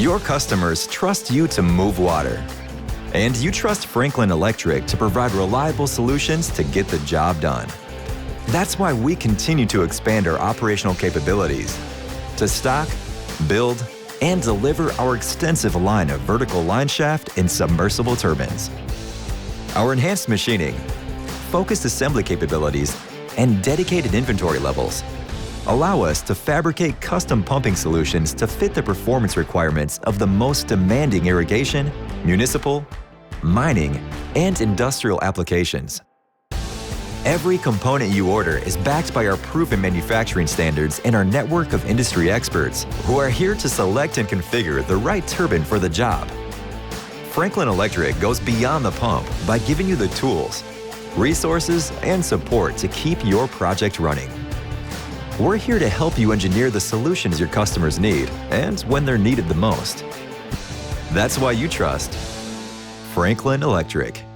Your customers trust you to move water. And you trust Franklin Electric to provide reliable solutions to get the job done. That's why we continue to expand our operational capabilities to stock, build, and deliver our extensive line of vertical lineshaft and submersible turbines. Our enhanced machining, focused assembly capabilities, and dedicated inventory levels allow us to fabricate custom pumping solutions to fit the performance requirements of the most demanding irrigation, municipal, mining, and industrial applications. Every component you order is backed by our proven manufacturing standards and our network of industry experts who are here to select and configure the right turbine for the job. Franklin Electric goes beyond the pump by giving you the tools, resources, and support to keep your project running. We're here to help you engineer the solutions your customers need and when they're needed the most. That's why you trust Franklin Electric.